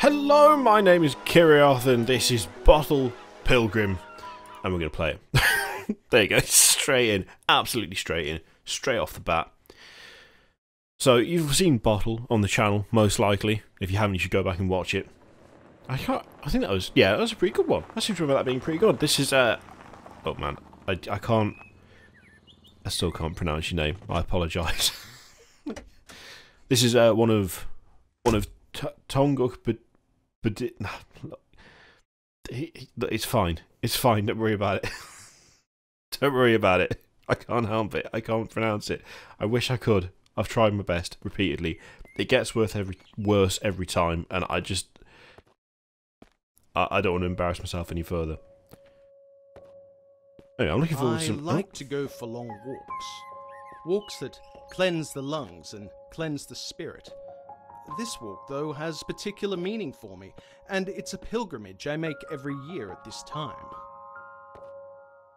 Hello, my name is Kirioth and this is Bottle Pilgrim. And we're going to play it. There you go, straight in. Absolutely straight in. Straight off the bat. So, you've seen Bottle on the channel, most likely. If you haven't, you should go back and watch it. I think that was, yeah, that was a pretty good one. I seem to remember that being pretty good. This is, oh man, I still can't pronounce your name. I apologise. This is, one of Tonguc Bodur. It's fine. It's fine. Don't worry about it. Don't worry about it. I can't help it. I can't pronounce it. I wish I could. I've tried my best repeatedly. It gets worse every time, and I don't want to embarrass myself any further. Anyway, I'm looking forward to some... I like to go for long walks. Walks that cleanse the lungs and cleanse the spirit. This walk, though, has particular meaning for me, and it's a pilgrimage I make every year at this time.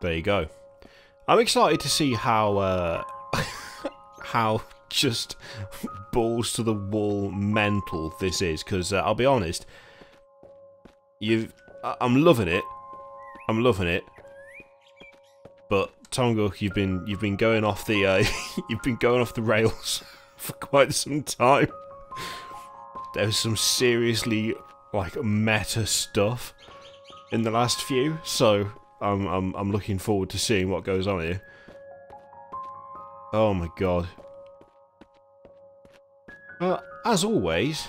There you go. I'm excited to see how, how just balls to the wall mental this is, because I'll be honest, I'm loving it. I'm loving it. But Tonguc, you've been going off the you've been going off the rails for quite some time. There's some seriously like meta stuff in the last few, so I'm looking forward to seeing what goes on here. Oh my god. As always,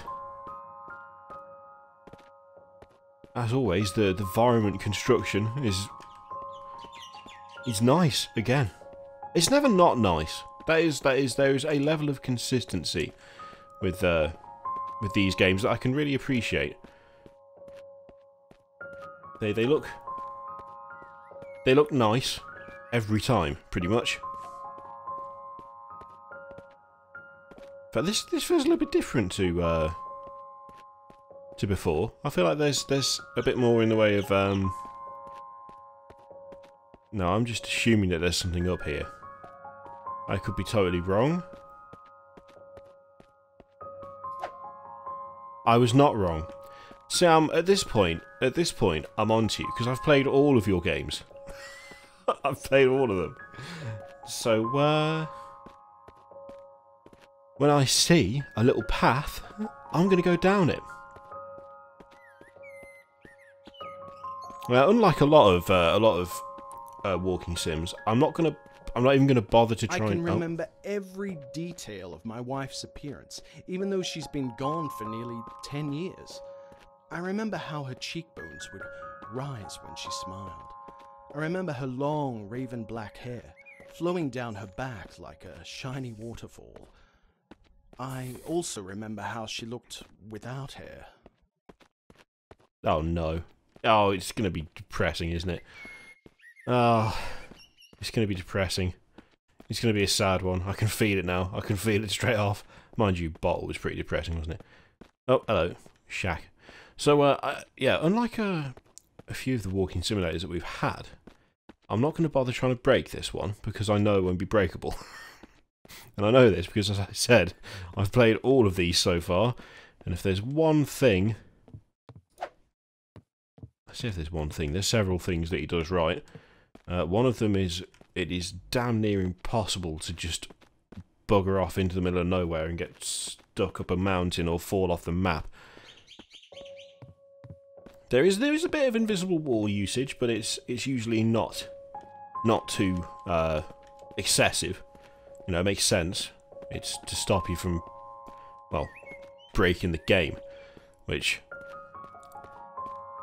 the environment construction is nice again. It's never not nice. There is a level of consistency with these games that I can really appreciate. They look nice every time, pretty much. But this feels a little bit different to before. I feel like there's a bit more in the way of No, I'm just assuming that there's something up here. I could be totally wrong. I was not wrong. Sam, at this point, I'm on to you, because I've played all of your games. I've played all of them. So, when I see a little path, I'm going to go down it. Well, unlike a lot of walking sims, I'm not even gonna bother to try and... I can remember every detail of my wife's appearance, even though she's been gone for nearly 10 years. I remember how her cheekbones would rise when she smiled. I remember her long, raven black hair flowing down her back like a shiny waterfall. I also remember how she looked without hair. Oh no. Oh, it's gonna be depressing, isn't it? Oh, it's going to be depressing. It's going to be a sad one. I can feel it now. I can feel it straight off. Mind you, Bottle was pretty depressing, wasn't it? Oh, hello. Shack. So, yeah, unlike a few of the walking simulators that we've had, I'm not going to bother trying to break this one, because I know it won't be breakable. And I know this because, as I said, I've played all of these so far, and if there's one thing... Let's see if there's one thing. There's several things that he does right. One of them is, it is damn near impossible to just bugger off into the middle of nowhere and get stuck up a mountain or fall off the map. There is a bit of invisible wall usage, but it's usually not too excessive. You know, it makes sense. It's to stop you from, well, breaking the game, which,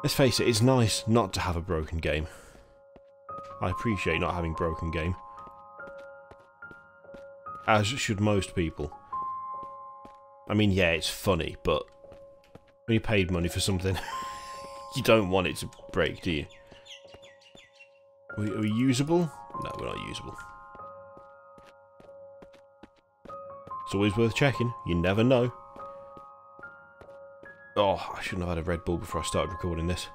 let's face it, it's nice not to have a broken game. I appreciate not having broken game. As should most people. I mean, yeah, it's funny, but when you paid money for something, you don't want it to break, do you? Are we usable? No, we're not usable. It's always worth checking. You never know. Oh, I shouldn't have had a Red Bull before I started recording this.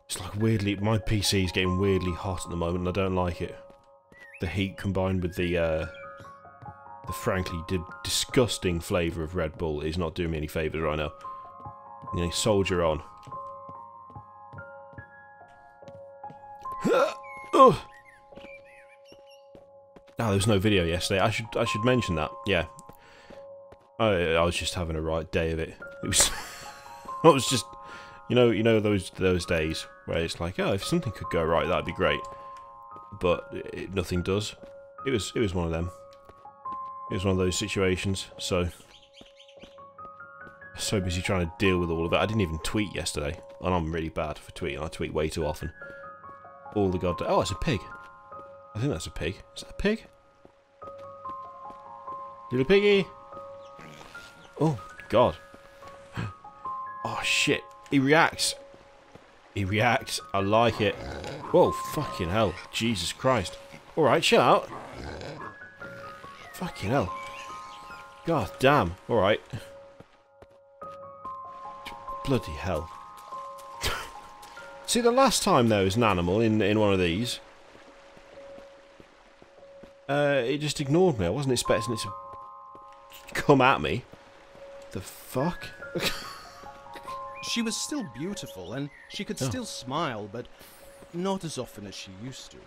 It's like weirdly, my PC is getting weirdly hot at the moment and I don't like it. The heat combined with the The frankly disgusting flavour of Red Bull is not doing me any favours right now. You know, soldier on. Oh, there was no video yesterday. I should mention that. Yeah, I was just having a right day of it. It was. I was just, you know those days where it's like, oh, if something could go right, that'd be great, but nothing does. It was one of them. It was one of those situations. So busy trying to deal with all of it. I didn't even tweet yesterday, and I'm really bad for tweeting. I tweet way too often. All the goddamn. Oh, it's a pig. I think that's a pig. Is that a pig? Little piggy. Oh God. Oh shit. He reacts. He reacts. I like it. Whoa, fucking hell. Jesus Christ. Alright, chill out. Fucking hell. God damn. Alright. Bloody hell. See, the last time there was an animal in one of these, it just ignored me. I wasn't expecting it to come at me. The fuck? She was still beautiful, and she could still smile, but not as often as she used to.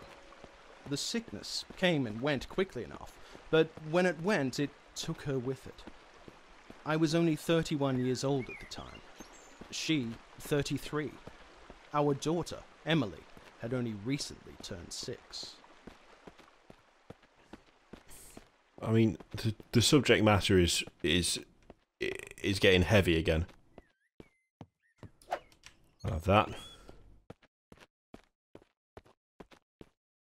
The sickness came and went quickly enough, but when it went, it took her with it. I was only 31 years old at the time. She, 33. Our daughter, Emily, had only recently turned 6. I mean, the subject matter is getting heavy again. I'll have that.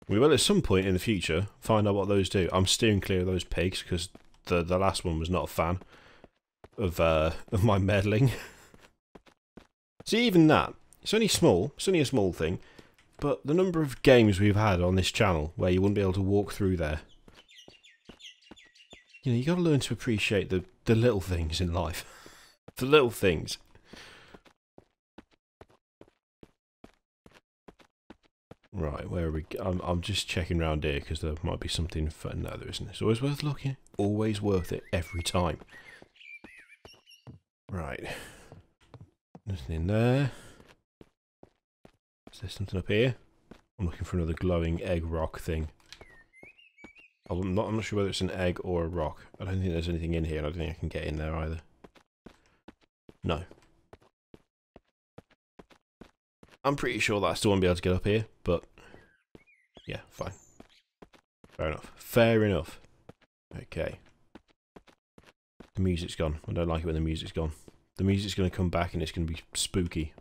We will at some point in the future find out what those do. I'm steering clear of those pigs because the last one was not a fan of my meddling. See, even that, it's only small. It's only a small thing, but the number of games we've had on this channel where you wouldn't be able to walk through there. You know, you got to learn to appreciate the little things in life. The little things. Right, where are we? I'm just checking around here because there might be something fun. No, there isn't. It's always worth looking. Always worth it every time. Right. Nothing in there. Is there something up here? I'm looking for another glowing egg rock thing. I'm not sure whether it's an egg or a rock. I don't think there's anything in here, and I don't think I can get in there either. No. I'm pretty sure that I still won't be able to get up here, but yeah, fine. Fair enough. Fair enough. Okay. The music's gone. I don't like it when the music's gone. The music's going to come back and it's going to be spooky.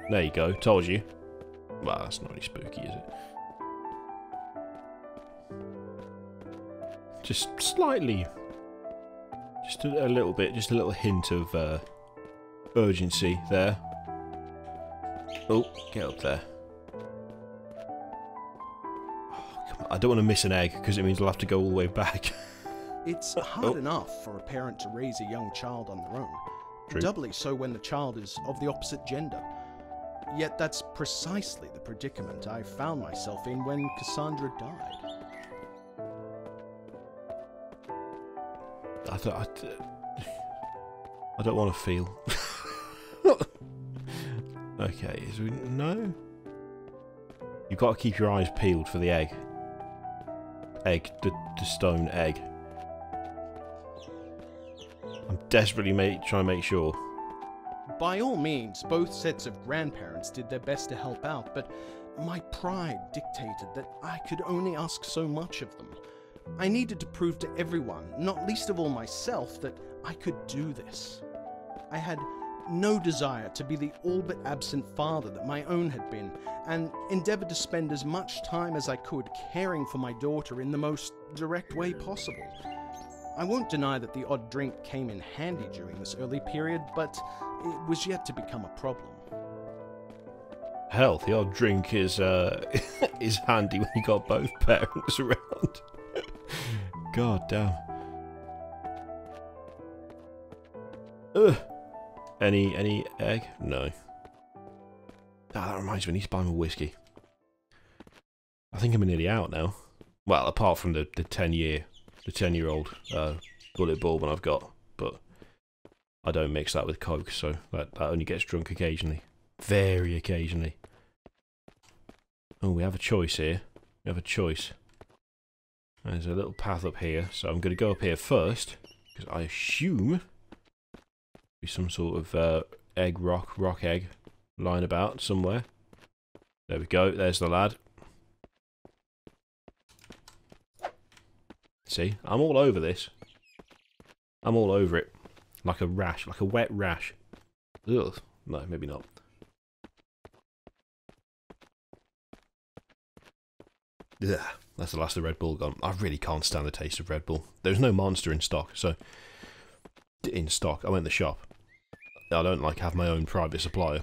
There you go. Told you. Well, that's not really spooky, is it? Just slightly. Just a little bit. Just a little hint of urgency there. Oh, get up there. Oh, come on. I don't want to miss an egg because it means I'll have to go all the way back. It's hard enough for a parent to raise a young child on their own. True. Doubly so when the child is of the opposite gender. Yet that's precisely the predicament I found myself in when Cassandra died. I don't want to feel. Okay, no? You've got to keep your eyes peeled for the egg. The stone egg. I'm desperately trying to make sure. By all means, both sets of grandparents did their best to help out, but my pride dictated that I could only ask so much of them. I needed to prove to everyone, not least of all myself, that I could do this. I had no desire to be the all but absent father that my own had been, and endeavored to spend as much time as I could caring for my daughter in the most direct way possible. I won't deny that the odd drink came in handy during this early period, but it was yet to become a problem. Hell, the odd drink is is handy when you got both parents around. God damn. Ugh. Any egg? No. Ah, that reminds me, I need to buy more whiskey. I think I'm nearly out now. Well, apart from the 10-year-old bullet bourbon I've got, but I don't mix that with Coke, so that only gets drunk occasionally. Very occasionally. Oh, we have a choice here. We have a choice. There's a little path up here, so I'm going to go up here first, because I assume be some sort of rock egg lying about somewhere. There we go, there's the lad. See, I'm all over this. I'm all over it. Like a rash, like a wet rash. Ugh, no, maybe not. Ugh, that's the last of Red Bull gone. I really can't stand the taste of Red Bull. There's no Monster in stock, so... In stock, I went to the shop. I don't like have my own private supplier.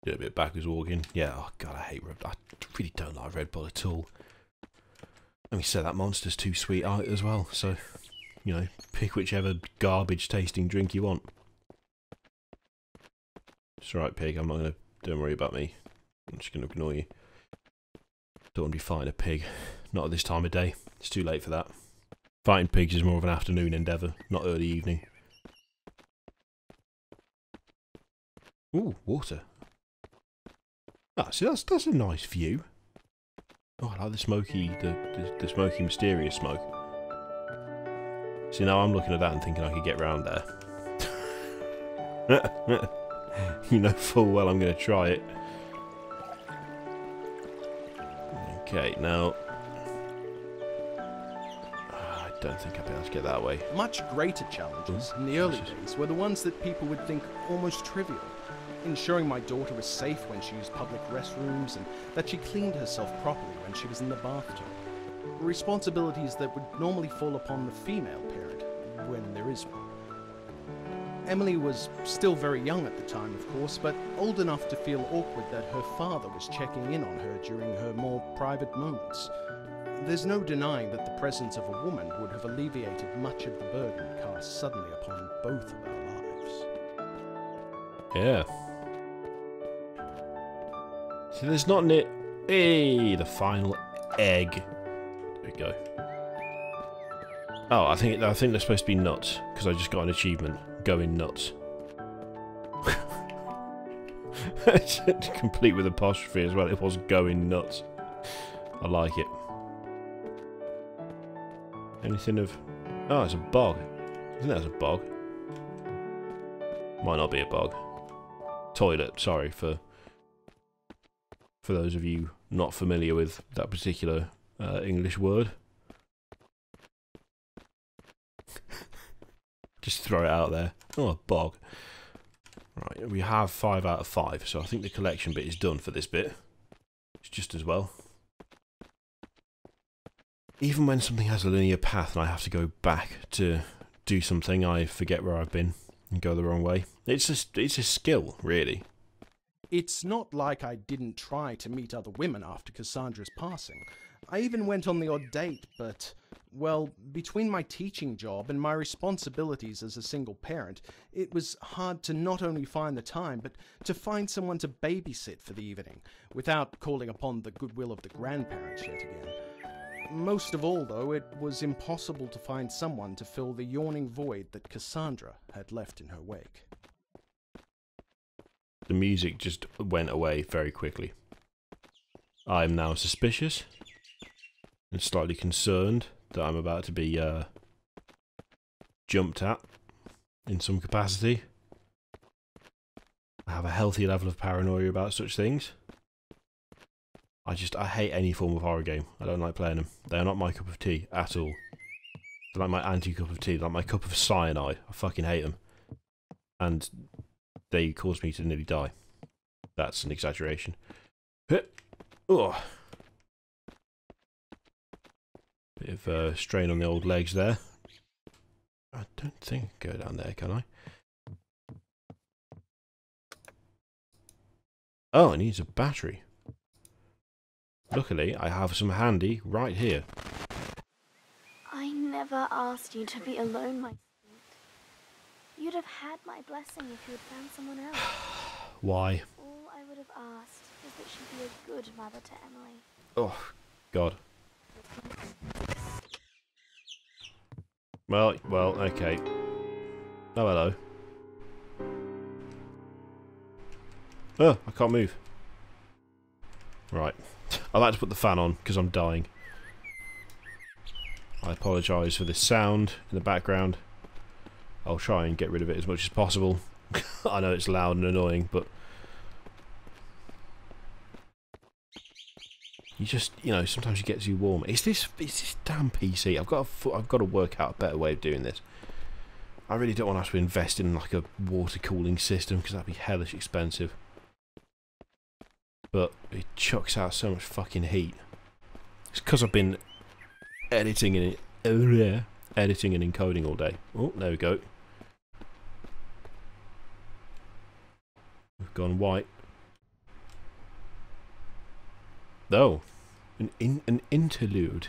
Did a bit backwards walking. Yeah, oh god, I hate Red Bull. I really don't like Red Bull at all. Let me say that Monster's too sweet as well, so, you know, pick whichever garbage tasting drink you want. It's alright, pig, I'm not gonna... Don't worry about me. I'm just gonna ignore you. Don't want to be fighting a pig. Not at this time of day. It's too late for that. Fighting pigs is more of an afternoon endeavour, not early evening. Ooh, water. Ah, see, that's a nice view. Oh, I like the smoky, the smoky, mysterious smoke. See, now I'm looking at that and thinking I could get round there. You know full well I'm going to try it. Okay, now... I don't think I'll be able to get that way. Much greater challenges in the early days were the ones that people would think almost trivial. Ensuring my daughter was safe when she used public restrooms and that she cleaned herself properly when she was in the bathtub. Responsibilities that would normally fall upon the female parent, when there is one. Emily was still very young at the time, of course, but old enough to feel awkward that her father was checking in on her during her more private moments. There's no denying that the presence of a woman would have alleviated much of the burden cast suddenly upon both of our lives. Yeah. So there's not an it. Hey, the final egg. There we go. Oh, I think they're supposed to be nuts because I just got an achievement. Going nuts. Complete with apostrophe as well. It was going nuts. I like it. Anything of... Oh, it's a bog. I think that's a bog. Might not be a bog. Toilet, sorry for those of you not familiar with that particular English word. Just throw it out there. Oh, a bog. Right, we have 5 out of 5, so I think the collection bit is done for this bit. It's just as well. Even when something has a linear path and I have to go back to do something, I forget where I've been and go the wrong way. It's a skill, really. It's not like I didn't try to meet other women after Cassandra's passing. I even went on the odd date, but, well, between my teaching job and my responsibilities as a single parent, it was hard to not only find the time, but to find someone to babysit for the evening, without calling upon the goodwill of the grandparents yet again. Most of all, though, it was impossible to find someone to fill the yawning void that Cassandra had left in her wake. The music just went away very quickly. I am now suspicious and slightly concerned that I'm about to be jumped at in some capacity. I have a healthy level of paranoia about such things. I hate any form of horror game. I don't like playing them. They are not my cup of tea at all. They're like my anti-cup of tea. They're like my cup of cyanide. I fucking hate them. And they caused me to nearly die. That's an exaggeration. Oh. Bit of strain on the old legs there. I don't think I can go down there, can I? Oh, it needs a battery. Luckily, I have some handy right here. I never asked you to be alone, my sweet. You'd have had my blessing if you had found someone else. Why? All I would have asked was that she be a good mother to Emily. Oh, God. Well, okay. Oh, hello. Oh, I can't move. Right. I've had to put the fan on because I'm dying. I apologise for this sound in the background. I'll try and get rid of it as much as possible. I know it's loud and annoying, but you just, you know, sometimes it gets you warm. It's this damn PC. I've got to work out a better way of doing this. I really don't want to have to invest in like a water cooling system because that'd be hellish expensive. But it chucks out so much fucking heat. It's because I've been editing and encoding all day. Oh, there we go. We've gone white. Oh, an interlude.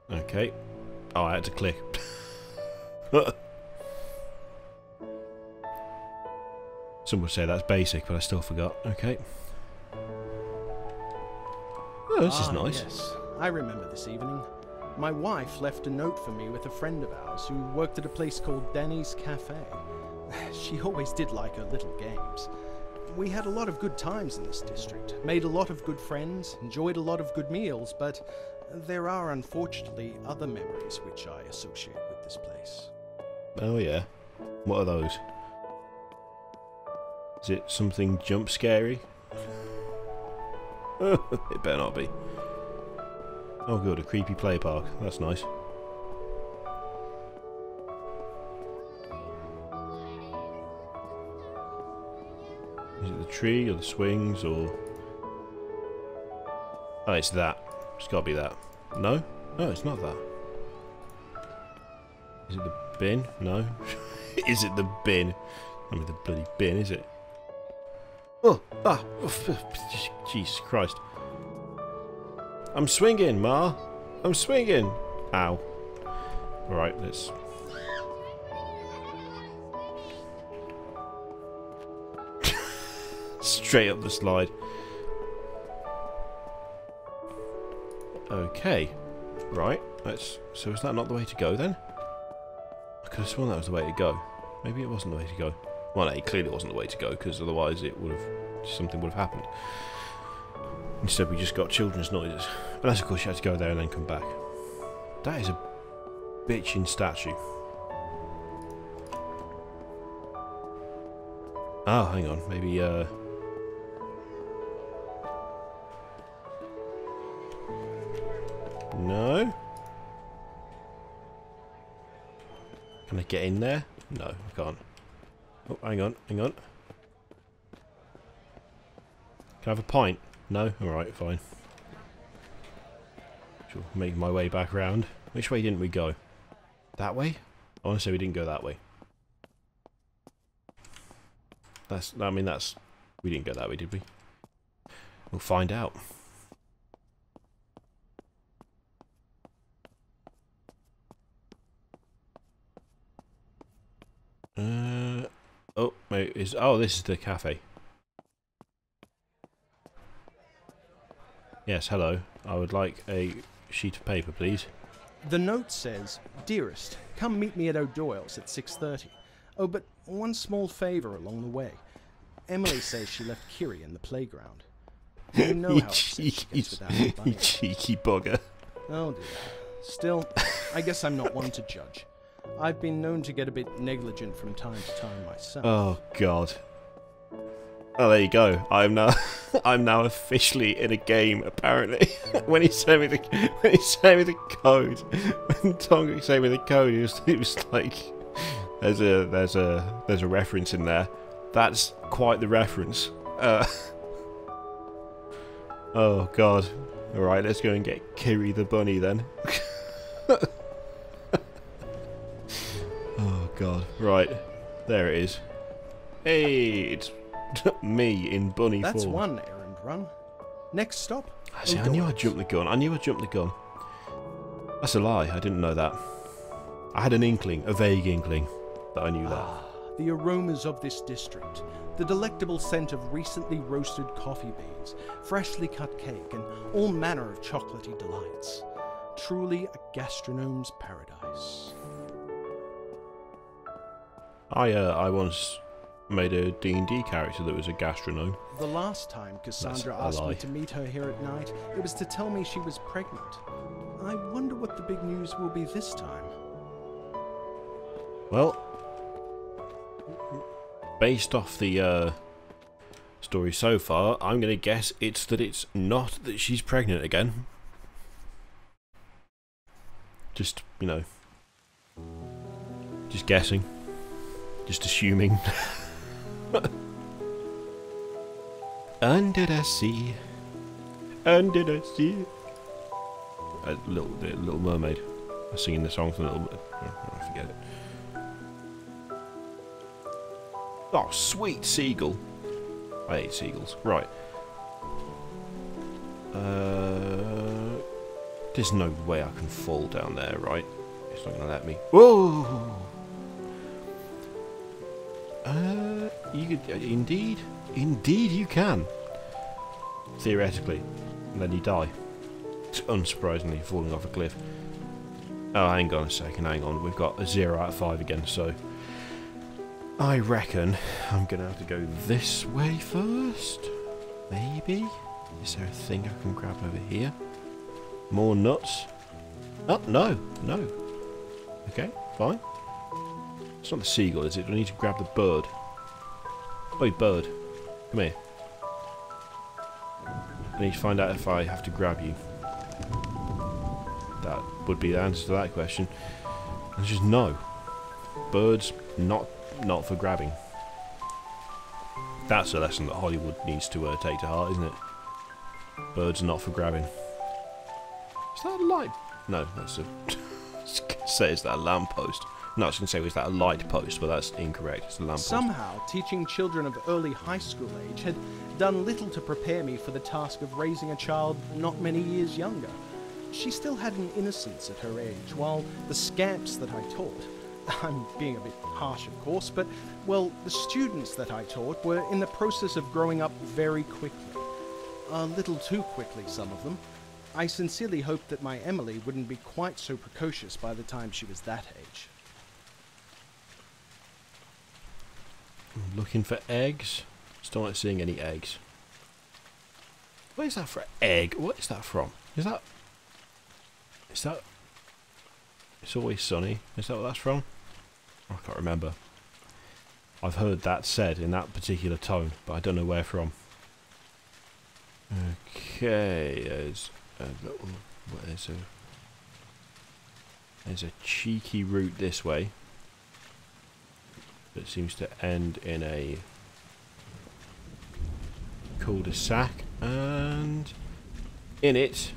Okay. Oh, I had to click. Some would say that's basic, but I still forgot. Okay. Oh, this is nice. Yes, I remember this evening. My wife left a note for me with a friend of ours who worked at a place called Danny's Cafe. She always did like her little games. We had a lot of good times in this district, made a lot of good friends, enjoyed a lot of good meals, but there are unfortunately other memories which I associate with this place. Oh yeah. What are those? Is it something jump scary? It better not be. Oh good, a creepy play park. That's nice. Is it the tree or the swings or... Oh, it's that. It's gotta be that. No? No, it's not that. Is it the bin? No. Is it the bin? I mean the bloody bin, is it? Oh! Ah! Oh, Jesus Christ. I'm swinging, Ma! I'm swinging! Ow. Right, let's... Straight up the slide. Okay. Right, let's... So is that not the way to go then? I could have sworn that was the way to go. Maybe it wasn't the way to go. Well, no, it clearly wasn't the way to go, because otherwise it would have... something would have happened. Instead we just got children's noises. Unless of course you had to go there and then come back. That is a bitchin' statue. Oh, hang on. Maybe, No? Can I get in there? No, I can't. Oh, hang on, hang on. Can I have a pint? No? Alright, fine. Sure, make my way back round. Which way didn't we go? That way? I want to say we didn't go that way. I mean, we didn't go that way, did we? We'll find out. Oh, wait, this is the cafe. Yes, hello. I would like a sheet of paper, please. The note says, "Dearest, come meet me at O'Doyle's at 6:30. Oh, but one small favour along the way. Emily says she left Kiri in the playground. You know how upset she gets without her bunny." You cheeky bugger. Oh dear. Still, I guess I'm not one to judge. I've been known to get a bit negligent from time to time myself. Oh God. Oh, there you go. I'm now officially in a game. Apparently, when he sent me the code, when Tonguc sent me the code, it was like there's a reference in there. That's quite the reference. Oh God. All right, let's go and get Kiri the bunny then. Oh God. Right, there it is. Hey, it's me in bunny form. That's one errand run. Next stop, See, I knew I jumped the gun. I knew I jumped the gun. That's a lie. I didn't know that. I had an inkling, a vague inkling, that I knew that. The aromas of this district, the delectable scent of recently roasted coffee beans, freshly cut cake, and all manner of chocolatey delights. Truly a gastronome's paradise. I once made a D&D character that was a gastronome. The last time Cassandra asked me to meet her here at night, it was to tell me she was pregnant. I wonder what the big news will be this time. Well, based off the story so far, I'm going to guess it's not that she's pregnant again. Just, you know, just guessing. Just assuming. Under the sea. Under the sea. The Little Mermaid. I was singing the song from Little Mermaid. I forget it. Oh, sweet seagull. I hate seagulls. Right. There's no way I can fall down there, right? It's not going to let me. Whoa! You could... Indeed you can. Theoretically. And then you die. It's unsurprisingly falling off a cliff. Oh, hang on a second, hang on. We've got a 0 out of 5 again, so... I reckon I'm going to have to go this way first. Maybe? Is there a thing I can grab over here? More nuts? Oh, no. No. Okay, fine. It's not the seagull, is it? I need to grab the bird. Oi, bird. Come here. I need to find out if I have to grab you. That would be the answer to that question. And just no. Birds, not for grabbing. That's a lesson that Hollywood needs to take to heart, isn't it? Birds not for grabbing. Is that a light? No, that's a... I was going to say, is that a lamppost? No, I was going to say, was that a light post? But that's incorrect. It's a lamppost. Somehow, teaching children of early high school age had done little to prepare me for the task of raising a child not many years younger. She still had an innocence at her age, while the scamps that I taught... I'm being a bit harsh, of course, but, well, the students that I taught were in the process of growing up very quickly. A little too quickly, some of them. I sincerely hoped that my Emily wouldn't be quite so precocious by the time she was that age. I'm looking for eggs. Still not seeing any eggs. What is that for egg? What is that from? Is that... It's Always Sunny. Is that what that's from? I can't remember. I've heard that said in that particular tone, but I don't know where from. Okay, there's a little... There's a cheeky route this way that seems to end in a cul-de-sac, and in it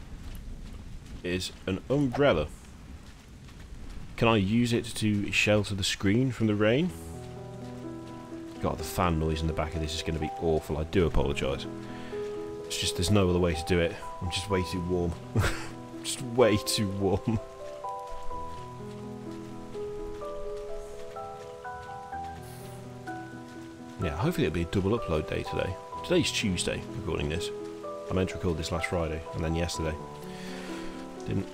is an umbrella. Can I use it to shelter the screen from the rain? God, the fan noise in the back of this is going to be awful. I do apologise. It's just there's no other way to do it. I'm just way too warm. Just way too warm. Yeah, hopefully it'll be a double upload day today. Today's Tuesday, recording this. I meant to record this last Friday, and then yesterday. Didn't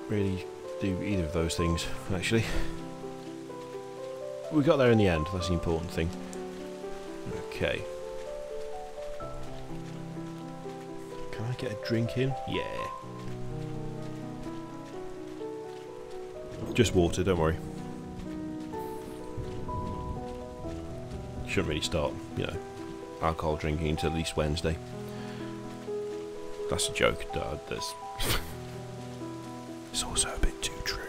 really do either of those things, actually. We got there in the end, that's the important thing. Okay. Can I get a drink in? Yeah. Just water, don't worry. Shouldn't really start, you know, alcohol drinking until at least Wednesday. That's a joke. That's it's also a bit too true.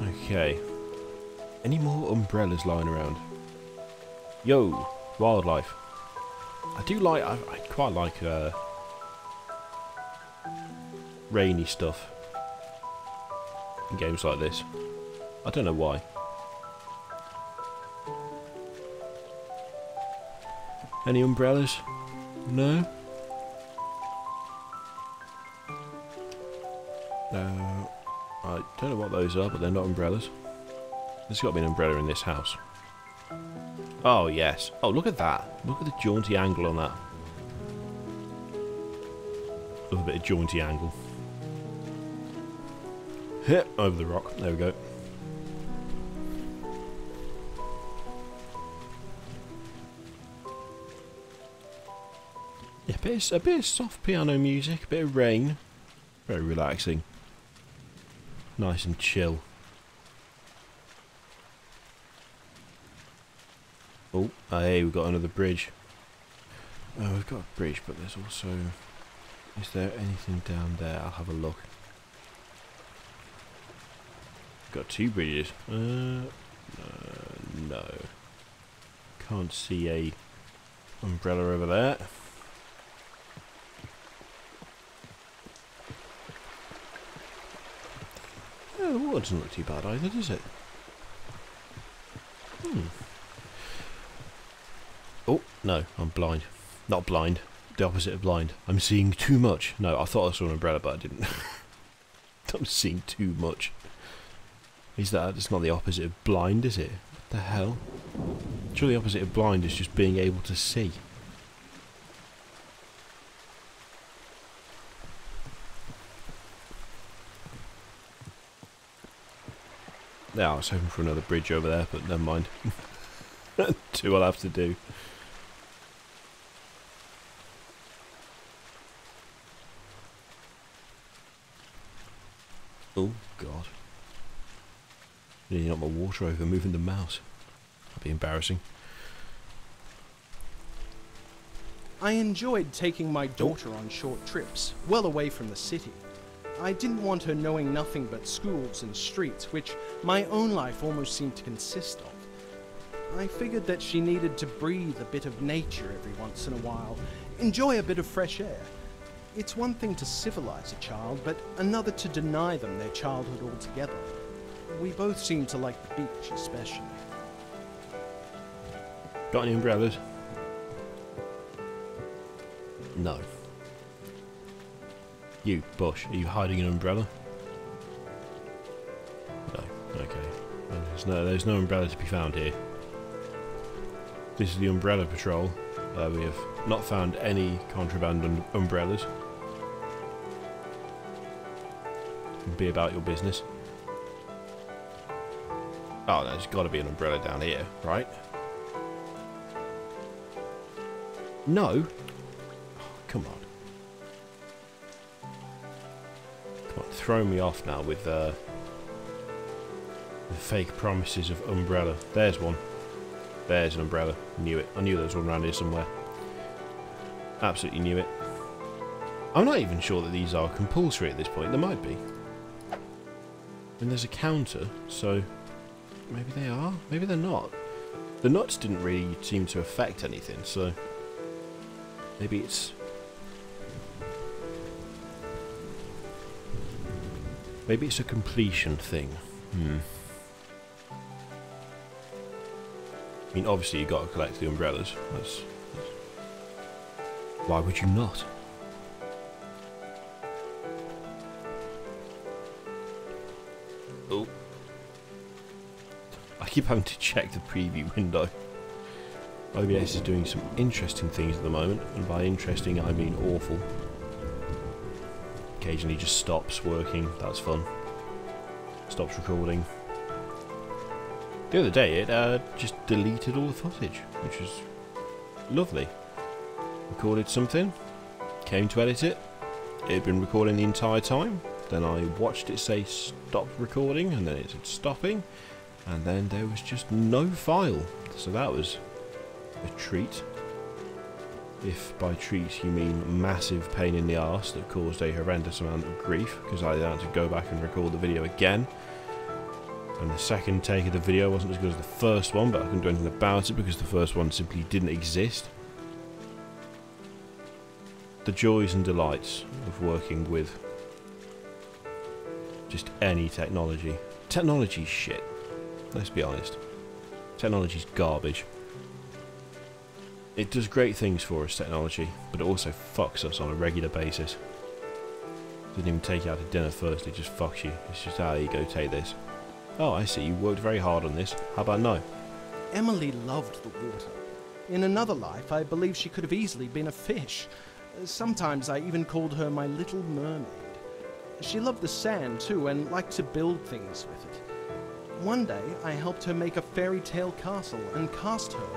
Okay. Any more umbrellas lying around? Yo, wildlife. I do like. I quite like rainy stuff in games like this. I don't know why. Any umbrellas? No? Don't know what those are, but they're not umbrellas. There's got to be an umbrella in this house. Oh, yes. Oh, look at that. Look at the jaunty angle on that. Love a bit of jaunty angle. Hit over the rock. There we go. Yeah, a bit of soft piano music, a bit of rain. Very relaxing. Nice and chill. Oh, hey, we've got another bridge. Oh, we've got a bridge, but there's also... Is there anything down there? I'll have a look. Got two bridges. No. Can't see a umbrella over there. Oh, the water doesn't look too bad either, does it? Oh, no, I'm blind. Not blind. The opposite of blind. I'm seeing too much. No, I thought I saw an umbrella, but I didn't. I'm seeing too much. Is that? It's not the opposite of blind, is it? What the hell? Surely the opposite of blind is just being able to see. Yeah, I was hoping for another bridge over there, but never mind. Two I'll have to do. Oh, God. Nearly knocked my water over moving the mouse. That'd be embarrassing. I enjoyed taking my daughter on short trips, well away from the city. I didn't want her knowing nothing but schools and streets, which my own life almost seemed to consist of. I figured that she needed to breathe a bit of nature every once in a while, enjoy a bit of fresh air. It's one thing to civilize a child, but another to deny them their childhood altogether. We both seem to like the beach especially. Got any umbrellas? No. You, Bush, are you hiding an umbrella? No. Okay. There's no umbrella to be found here. This is the Umbrella Patrol. We have not found any contraband umbrellas. Be about your business. Oh, there's got to be an umbrella down here, right? No? Oh, come on. Come on, throw me off now with the fake promises of umbrella. There's one. There's an umbrella. Knew it. I knew there was one around here somewhere. Absolutely knew it. I'm not even sure that these are compulsory at this point. There might be. And there's a counter, so maybe they are, maybe they're not. The nuts didn't really seem to affect anything, so maybe it's... Maybe it's a completion thing. I mean, obviously you got to collect the umbrellas. That's... Why would you not? Oh. I keep having to check the preview window. OBS is doing some interesting things at the moment, and by interesting I mean awful. Occasionally just stops working, that's fun. Stops recording. The other day it just deleted all the footage, which was lovely. Recorded something, came to edit it, it had been recording the entire time, then I watched it say stop recording, and then it said stopping, and then there was just no file, so that was a treat. If by treat you mean massive pain in the arse that caused a horrendous amount of grief, because I had to go back and record the video again, and the second take of the video wasn't as good as the first one, but I couldn't do anything about it because the first one simply didn't exist. The joys and delights of working with just any technology. Technology's shit, let's be honest. Technology's garbage. It does great things for us, technology, but it also fucks us on a regular basis. Didn't even take you out to dinner first, it just fucks you. It's just, ah, there you go, take this. Oh, I see, you worked very hard on this. How about no? Emily loved the water. In another life, I believe she could have easily been a fish. Sometimes I even called her my little mermaid. She loved the sand too and liked to build things with it. One day, I helped her make a fairy tale castle and cast her,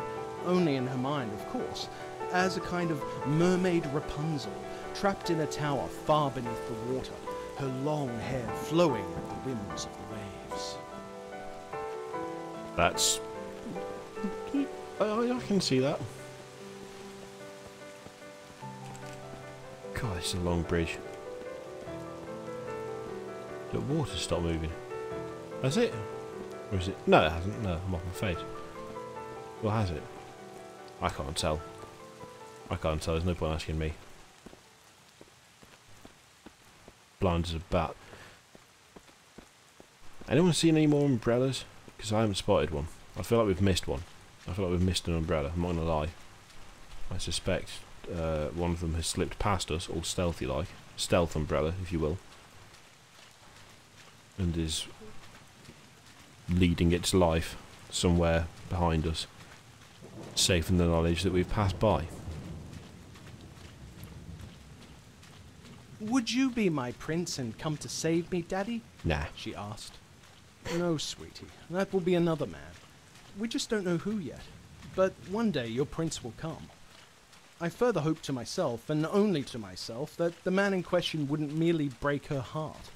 only in her mind of course, as a kind of mermaid Rapunzel, trapped in a tower far beneath the water, her long hair flowing with the whims of the waves. That's... I can see that. God, this is a long bridge. The water stopped moving. Has it? Or is it? No, it hasn't. No, I'm off my face. Well, has it? I can't tell. I can't tell. There's no point asking me. Blind as a bat. Anyone seen any more umbrellas? Because I haven't spotted one. I feel like we've missed one. I feel like we've missed an umbrella. I'm not gonna lie. I suspect one of them has slipped past us, all stealthy-like. Stealth umbrella, if you will. And is leading its life somewhere behind us, safe in the knowledge that we've passed by. Would you be my prince and come to save me, Daddy? Nah. She asked. No, sweetie, that will be another man. We just don't know who yet, but one day your prince will come. I further hope to myself, and only to myself, that the man in question wouldn't merely break her heart.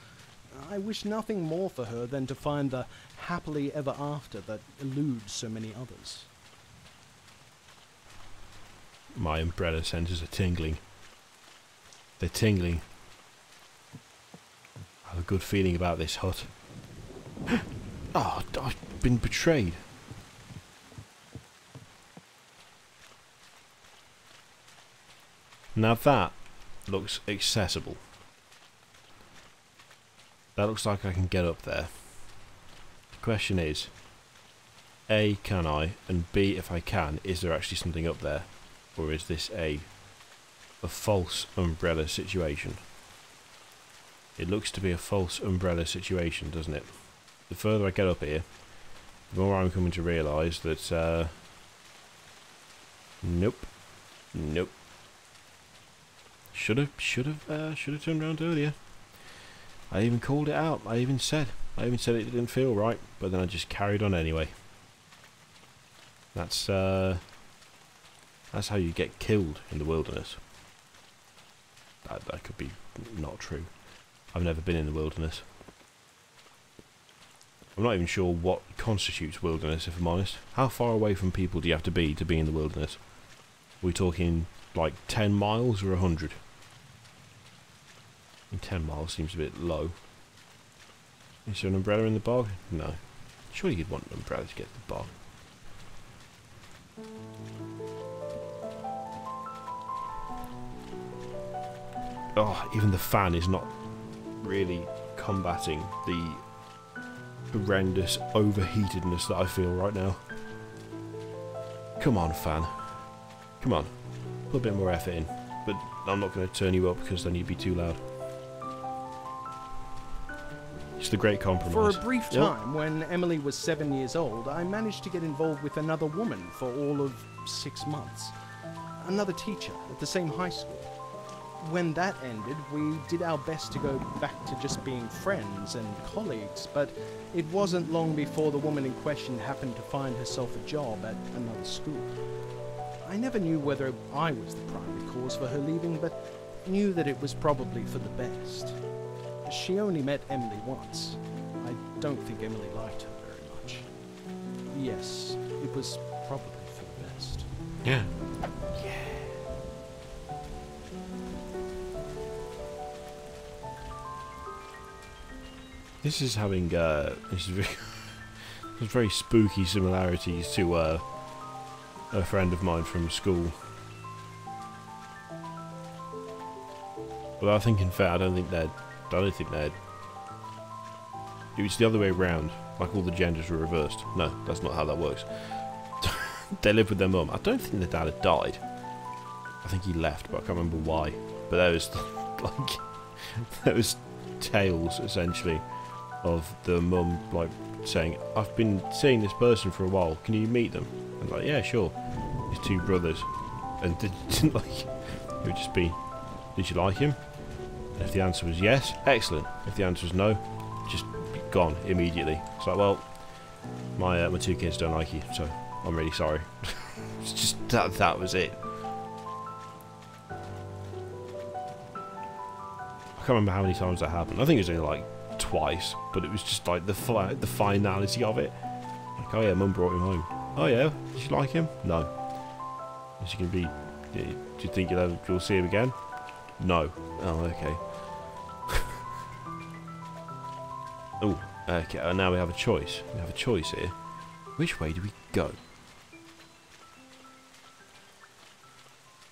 I wish nothing more for her than to find the happily ever after that eludes so many others. My umbrella senses are tingling. They're tingling. I have a good feeling about this hut. Oh, I've been betrayed. Now that looks accessible. That looks like I can get up there. The question is, A, can I? And B, if I can, is there actually something up there? Or is this a false umbrella situation? It looks to be a false umbrella situation, doesn't it? The further I get up here, the more I'm coming to realise that, nope. Nope. Should have turned around earlier. I even called it out. I even said it didn't feel right, but then I just carried on anyway. That's how you get killed in the wilderness. That could be not true. I've never been in the wilderness. I'm not even sure what constitutes wilderness, if I'm honest. How far away from people do you have to be in the wilderness? Are we talking like 10 miles or 100? 10 miles seems a bit low. Is there an umbrella in the bog? No. Surely you'd want an umbrella to get to the bog. Oh, even the fan is not really combating the horrendous overheatedness that I feel right now. Come on, fan. Come on. Put a bit more effort in. But I'm not going to turn you up because then you'd be too loud. It's the great compromise. For a brief time, when Emily was 7 years old, I managed to get involved with another woman for all of 6 months. Another teacher at the same high school. When that ended, we did our best to go back to just being friends and colleagues, but it wasn't long before the woman in question happened to find herself a job at another school. I never knew whether I was the primary cause for her leaving, but knew that it was probably for the best. She only met Emily once. I don't think Emily liked her very much. Yes, it was probably for the best. Yeah. This is having there's very spooky similarities to a friend of mine from school. But I think, in fact, I don't think they're. It was the other way around. Like all the genders were reversed. No, that's not how that works. They lived with their mum. I don't think the dad had died. I think he left, but I can't remember why. But that was like There was tales, essentially, of the mum, like, saying, I've been seeing this person for a while, can you meet them? And like, yeah, sure. His two brothers. And didn't like, it would just be, did you like him? And if the answer was yes, excellent. If the answer was no, just be gone immediately. It's like, well, my two kids don't like you, so I'm really sorry. It's just, that was it. I can't remember how many times that happened. I think it was only like twice, but it was just like the finality of it. Like, oh yeah, Mum brought him home. Oh yeah, did you like him? No. Is he gonna be? Do you think you'll see him again? No. Oh, okay. Oh, okay. Now we have a choice. We have a choice here. Which way do we go?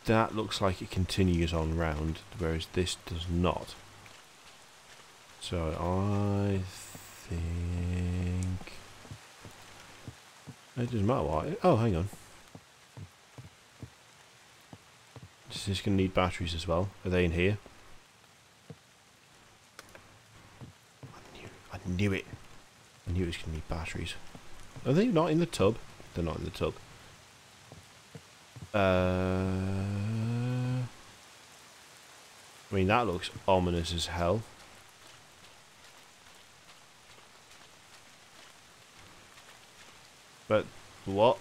That looks like it continues on round, whereas this does not. So I think it doesn't matter what. Oh, hang on. Is this going to need batteries as well? Are they in here? I knew it. I knew it was going to need batteries. Are they not in the tub? They're not in the tub. I mean, that looks ominous as hell. But what?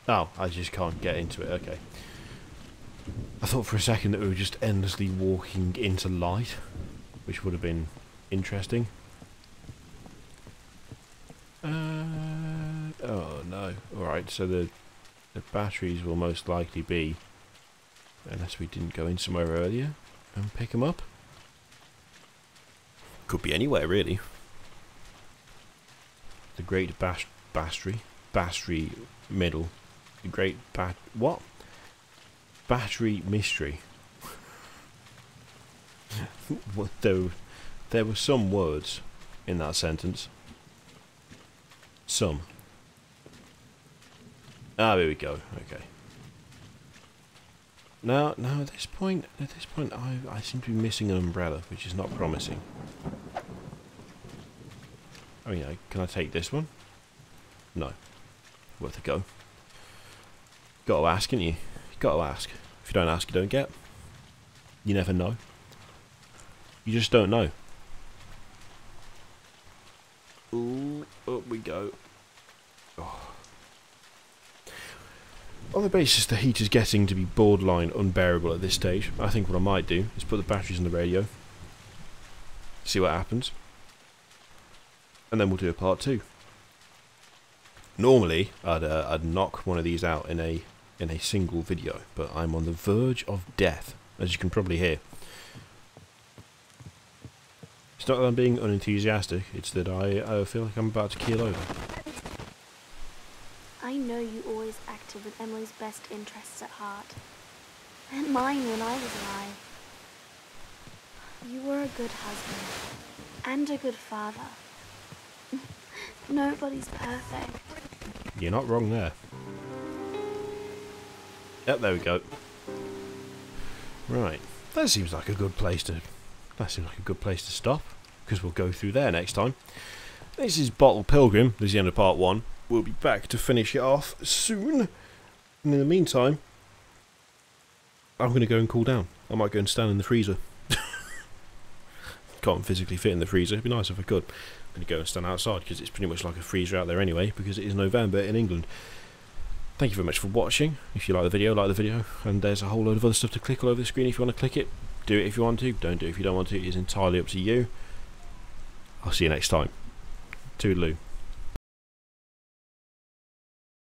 Oh, I just can't get into it. Okay. I thought for a second that we were just endlessly walking into light, which would have been interesting. Oh no. Alright, so the batteries will most likely be, unless we didn't go in somewhere earlier and pick them up. Could be anywhere, really. The Great Battery Middle. The Great what? Battery Mystery. There were some words in that sentence. Some. Ah, there we go. Okay. Now at this point, I seem to be missing an umbrella, which is not promising. Oh yeah, can I take this one? No. Worth a go. Got to ask, ain't you? Got to ask. If you don't ask, you don't get. You never know. You just don't know. Ooh, up we go. Oh. On the basis the heat is getting to be borderline unbearable at this stage, I think what I might do is put the batteries in the radio, see what happens, and then we'll do a part 2. Normally, I'd knock one of these out in a single video, but I'm on the verge of death, as you can probably hear. It's not that I'm being unenthusiastic, it's that I feel like I'm about to keel over. I know you always acted with Emily's best interests at heart. And mine when I was alive. You were a good husband. And a good father. Nobody's perfect. You're not wrong there. Yep, there we go. Right. That seems like a good place to stop, because we'll go through there next time. This is Bottle Pilgrim. This is the end of part 1. We'll be back to finish it off soon. And in the meantime, I'm going to go and cool down. I might go and stand in the freezer. Can't physically fit in the freezer. It'd be nice if I could. I'm going to go and stand outside, because it's pretty much like a freezer out there anyway, because it is November in England. Thank you very much for watching. If you like the video, and there's a whole load of other stuff to click all over the screen if you want to click it. Do it if you want to, don't do it if you don't want to. It is entirely up to you. I'll see you next time. Toodaloo.